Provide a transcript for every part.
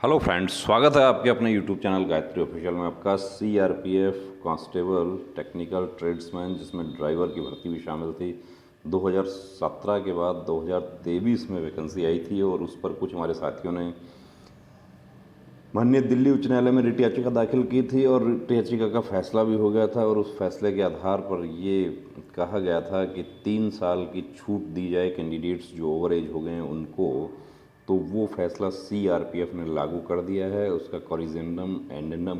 Hello friends, स्वागत है आपके अपने यूट्यूब चैनल गायत्री ऑफिशियल में। आपका सीआरपीएफ कांस्टेबल टेक्निकल ट्रेड्समैन, जिसमें ड्राइवर की भर्ती भी शामिल थी। 2017 के बाद 2023 में वैकेंसी आई थी और उस पर कुछ हमारे साथियों ने माननीय दिल्ली उच्च न्यायालय में रिट याचिका दाखिल की थी और रिट याचिका का फैसला भी हो गया था। और उस फैसले के आधार पर ये कहा गया था कि 3 साल की छूट दी जाए कैंडिडेट्स जो ओवर एज हो गए हैं उनको। तो वो फैसला सीआरपीएफ ने लागू कर दिया है। उसका कॉरिजेंडम एंडेंडम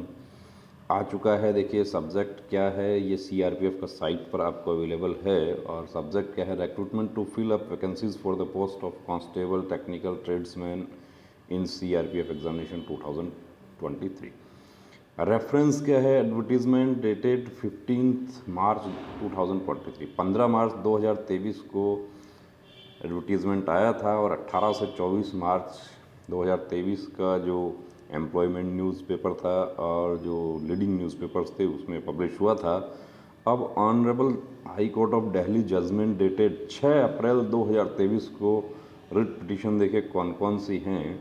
आ चुका है। देखिए सब्जेक्ट क्या है, ये सीआरपीएफ का साइट पर आपको अवेलेबल है। और सब्जेक्ट क्या है, recruitment to fill up vacancies for the post of constable technical tradesman in CRPF examination 2023। Reference क्या है, एडवर्टीजमेंट डेटेड 15 मार्च 2023, 15 मार्च 2023 को एडवर्टीज़मेंट आया था। और 18 से 24 मार्च 2023 का जो एम्प्लॉयमेंट न्यूज़पेपर था और जो लीडिंग न्यूज़पेपर्स थे उसमें पब्लिश हुआ था। अब honourable high court of Delhi judgement dated 6 April 2023 को रिट पिटीशन देखे कौन कौन सी हैं,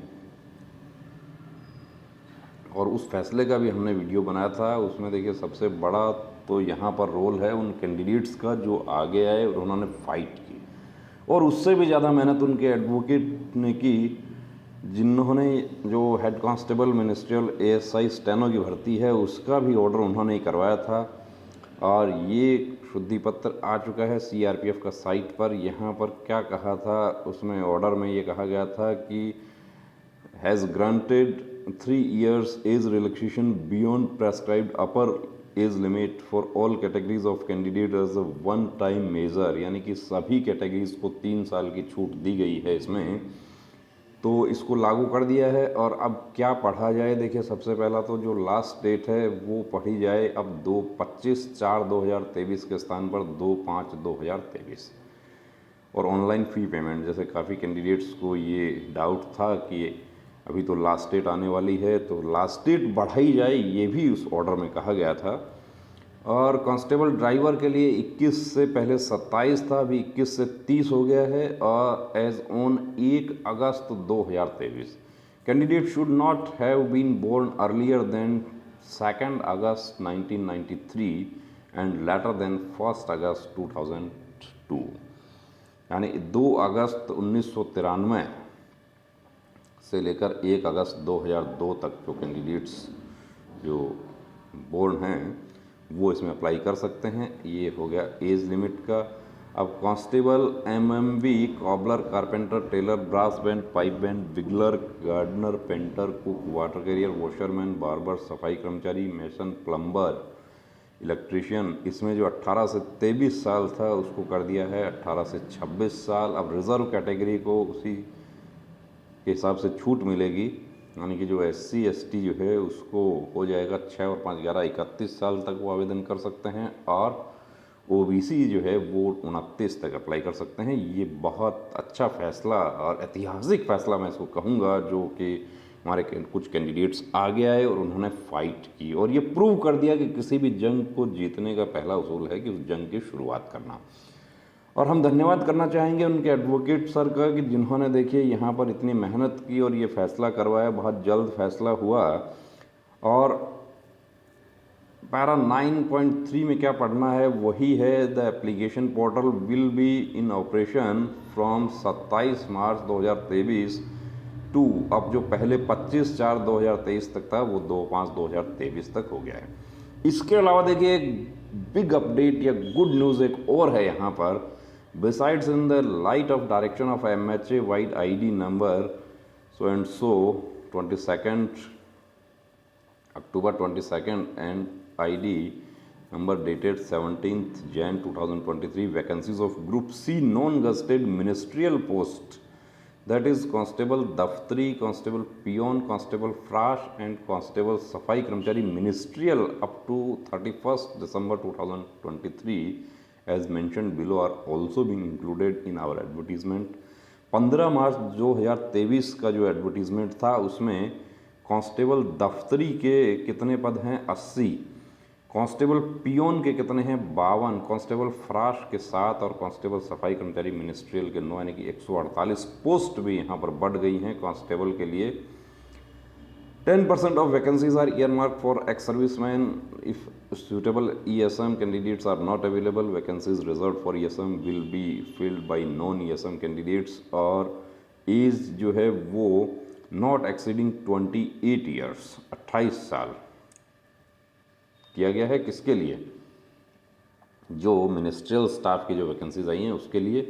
और उस फैसले का भी हमने वीडियो बनाया था। उसमें देखिए सबसे बड़ा तो यहाँ पर रोल है उन कैंडिडेट्स का जो आगे आए और उन्होंने फ़ाइट की, और उससे भी ज़्यादा मेहनत उनके एडवोकेट ने की जिन्होंने जो head constable ministerial ASI steno की भर्ती है उसका भी ऑर्डर उन्होंने ही करवाया था। और ये शुद्धि पत्र आ चुका है सीआरपीएफ का साइट पर। यहाँ पर क्या कहा था उसमें, ऑर्डर में ये कहा गया था कि has granted 3 years age relaxation beyond prescribed upper age limit for all categories of candidate as a one time measure, यानी कि सभी कैटेगरीज को 3 साल की छूट दी गई है इसमें। तो इसको लागू कर दिया है। और अब क्या पढ़ा जाए, देखिए सबसे पहला तो जो लास्ट डेट है वो पढ़ी जाए अब 25/4/2023 के स्थान पर 2/5/2023। और ऑनलाइन फ़ी पेमेंट, जैसे काफ़ी कैंडिडेट्स को ये डाउट था कि अभी तो लास्ट डेट आने वाली है तो लास्ट डेट बढ़ाई जाए, ये भी उस ऑर्डर में कहा गया था। और कांस्टेबल ड्राइवर के लिए 21 से पहले 27 था, अभी 21 से 30 हो गया है। और age on 1 August 2023 candidate should not have been born earlier than 2 August 1993 and later than 1 August 2002, यानी 2 अगस्त 1993 से लेकर 1 अगस्त 2002 तक जो कैंडिडेट्स जो बोर्न हैं वो इसमें अप्लाई कर सकते हैं। ये हो गया एज लिमिट का। अब constable, MMV, cobbler, carpenter, tailor, brass band, pipe band, bugler, gardener, painter, cook, water carrier, washerman, barber, सफाई कर्मचारी, मेसन, प्लम्बर, इलेक्ट्रीशियन, इसमें जो 18 से 23 साल था उसको कर दिया है 18 से 26 साल। अब रिज़र्व कैटेगरी को उसी के हिसाब से छूट मिलेगी, यानी कि जो SC ST जो है उसको हो जाएगा 6 और 5 11 31 साल तक वो आवेदन कर सकते हैं। और OBC जो है वो 29 तक अप्लाई कर सकते हैं। ये बहुत अच्छा फैसला और ऐतिहासिक फैसला मैं इसको कहूँगा, जो कि हमारे कुछ कैंडिडेट्स आगे आए और उन्होंने फ़ाइट की और ये प्रूव कर दिया कि किसी भी जंग को जीतने का पहला उसूल है कि उस जंग की शुरुआत करना। और हम धन्यवाद करना चाहेंगे उनके एडवोकेट सर का कि जिन्होंने देखिए यहाँ पर इतनी मेहनत की और ये फैसला करवाया, बहुत जल्द फैसला हुआ। और पैरा 9.3 में क्या पढ़ना है वही है, the application portal will be in operation from 27 March 2023 to, अब जो पहले 25/4/2023 तक था वो 2/5/2023 तक हो गया है। इसके अलावा देखिए एक बिग अपडेट या गुड न्यूज़ एक और है यहाँ पर। Besides, in the light of direction of MHA wide ID number so and so 22nd October 22nd and ID number dated 17th Jan 2023, vacancies of Group C non-gazetted ministerial post, that is Constable Daftari, Constable Peon, Constable Frash and Constable Safai Karmachari ministerial up to 31st December 2023 as mentioned below are also being included in our advertisement। 15 मार्च 2023 का जो advertisement था उसमें constable दफ्तरी के कितने पद हैं 80, constable peon के कितने हैं 52, कांस्टेबल फ्राश के 7 और कांस्टेबल सफाई कर्मचारी मिनिस्ट्रियल के 9, यानी कि 148 पोस्ट भी यहाँ पर बढ़ गई हैं कांस्टेबल के लिए। 10% of vacancies are earmarked for ex-servicemen. If suitable ESM candidates are not available, vacancies reserved for ESM will be filled by non-ESM candidates और एज जो है वो नॉट एक्सीडिंग 28 ईयर्स, 28 साल किया गया है। किसके लिए? जो मिनिस्ट्रियल स्टाफ की जो वैकेंसीज आई हैं उसके लिए।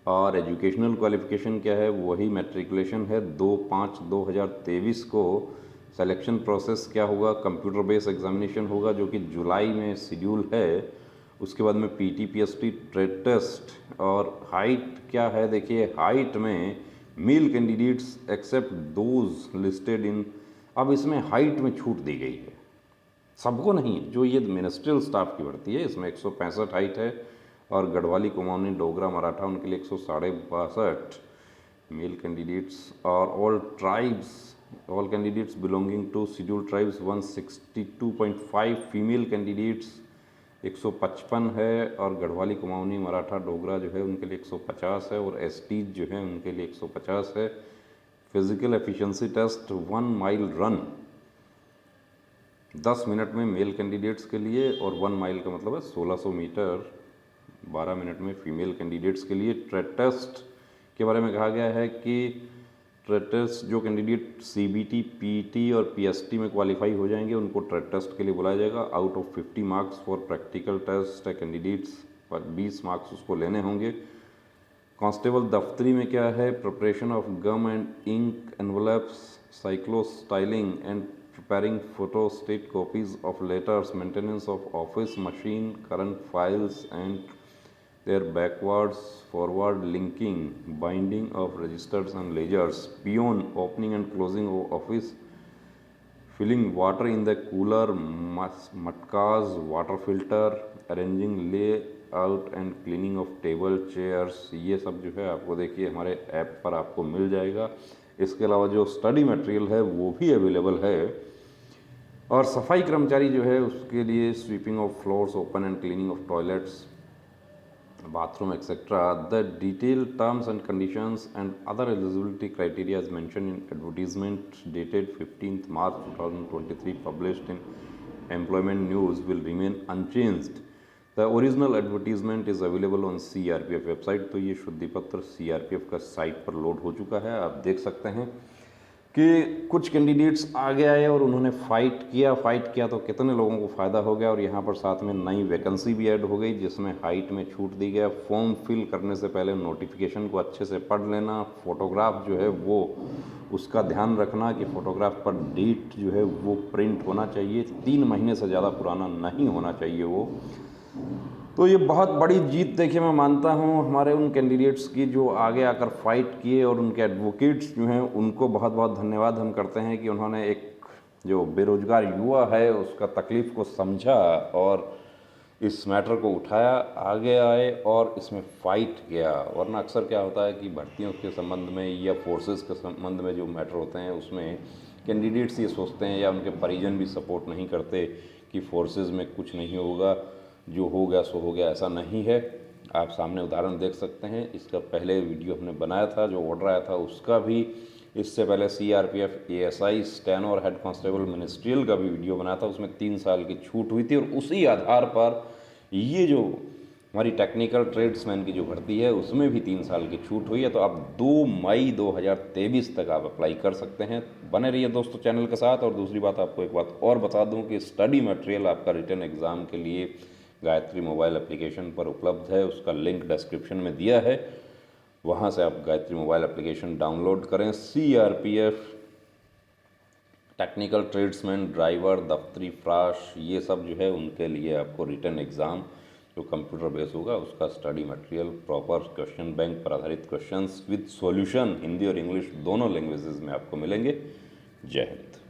और एजुकेशनल क्वालिफिकेशन क्या है? वही मैट्रिकुलेशन है। 2/5/2023 को सिलेक्शन प्रोसेस क्या होगा? कंप्यूटर बेस्ड एग्जामिनेशन होगा जो कि जुलाई में शेड्यूल है। उसके बाद में पीटी पीएसटी ट्रेड टेस्ट। और हाइट क्या है? देखिए हाइट में male candidates except those listed in, अब इसमें हाइट में छूट दी गई है, सबको नहीं। जो ये मिनिस्ट्रियल स्टाफ की भर्ती है इसमें 165 हाइट है और गढ़वाली कुमाऊनी डोगरा मराठा उनके लिए 162.62 मेल कैंडिडेट्स। और all candidates belonging to scheduled tribes 162.5, female candidates 155 है और गढ़वाली कुमाऊनी मराठा डोगरा जो है उनके लिए 150 है और एसटीज जो है उनके लिए 150 है। Physical efficiency test 1 mile run 10 minute में मेल कैंडिडेट्स के लिए और 1 माइल का मतलब है 1600 मीटर 12 मिनट में फीमेल कैंडिडेट्स के लिए। ट्रेड टेस्ट के बारे में कहा गया है कि ट्रेड टेस्ट जो कैंडिडेट सीबीटी पीटी और पीएसटी में क्वालिफाई हो जाएंगे उनको ट्रेड टेस्ट के लिए बुलाया जाएगा। Out of 50 marks for practical test candidates पर 20 मार्क्स उसको लेने होंगे। कांस्टेबल दफ्तरी में क्या है? Preparation of gum and ink envelopes, cyclostyling and preparing photostat copies of letters, maintenance of office machine, current files and their backwards forward linking, binding of registers and ledgers, peon opening and closing of office, filling water in the cooler, matkas, water filter, arranging layout and cleaning of table chairs। ये सब जो है आपको देखिए हमारे app पर आपको मिल जाएगा। इसके अलावा जो स्टडी मटेरियल है वो भी अवेलेबल है। और सफाई कर्मचारी जो है उसके लिए sweeping of floors, open and cleaning of toilets, bathroom etcetera. The detail terms and conditions and other eligibility criteria is mention in advertisement dated 15 March 2023 published in employment news will remain unchanged. The original advertisement is available on CRPF website. तो ये शुद्धि पत्र CRPF का site पर load हो चुका है। आप देख सकते हैं कि कुछ कैंडिडेट्स आगे आए और उन्होंने फ़ाइट किया तो कितने लोगों को फ़ायदा हो गया। और यहाँ पर साथ में नई वैकेंसी भी ऐड हो गई जिसमें हाइट में छूट दी गया। फॉर्म फिल करने से पहले नोटिफिकेशन को अच्छे से पढ़ लेना। फ़ोटोग्राफ जो है वो उसका ध्यान रखना कि फ़ोटोग्राफ पर डेट जो है वो प्रिंट होना चाहिए, 3 महीने से ज़्यादा पुराना नहीं होना चाहिए वो। तो ये बहुत बड़ी जीत देखिए मैं मानता हूँ हमारे उन कैंडिडेट्स की जो आगे आकर फाइट किए और उनके एडवोकेट्स जो हैं उनको बहुत बहुत धन्यवाद हम करते हैं कि उन्होंने एक जो बेरोजगार युवा है उसका तकलीफ़ को समझा और इस मैटर को उठाया, आगे आए और इसमें फ़ाइट किया। वरना अक्सर क्या होता है कि भर्तियों के संबंध में या फोर्सेस के संबंध में जो मैटर होते हैं उसमें कैंडिडेट्स ये सोचते हैं या उनके परिजन भी सपोर्ट नहीं करते कि फोर्सेस में कुछ नहीं होगा, जो हो गया सो हो गया। ऐसा नहीं है। आप सामने उदाहरण देख सकते हैं। इसका पहले वीडियो हमने बनाया था, जो ऑर्डर आया था उसका भी। इससे पहले सीआरपीएफ एएसआई स्टेनो और हेड कांस्टेबल मिनिस्ट्रियल का भी वीडियो बनाया था, उसमें 3 साल की छूट हुई थी। और उसी आधार पर ये जो हमारी टेक्निकल ट्रेड्समैन की जो भर्ती है उसमें भी 3 साल की छूट हुई है। तो आप 2 मई 2023 तक आप अप्लाई कर सकते हैं। बने रहिए दोस्तों चैनल के साथ। और दूसरी बात, आपको एक बात और बता दूं कि स्टडी मटेरियल आपका रिटन एग्ज़ाम के लिए गायत्री मोबाइल एप्लीकेशन पर उपलब्ध है। उसका लिंक डिस्क्रिप्शन में दिया है, वहाँ से आप गायत्री मोबाइल एप्लीकेशन डाउनलोड करें। सीआरपीएफ, टेक्निकल ट्रेड्समैन, ड्राइवर, दफ्तरी फ्राश, ये सब जो है उनके लिए आपको रिटन एग्ज़ाम जो कंप्यूटर बेस होगा उसका study material, proper question bank पर आधारित क्वेश्चंस विद सॉल्यूशन हिंदी और इंग्लिश दोनों लैंग्वेजेस में आपको मिलेंगे। जय हिंद।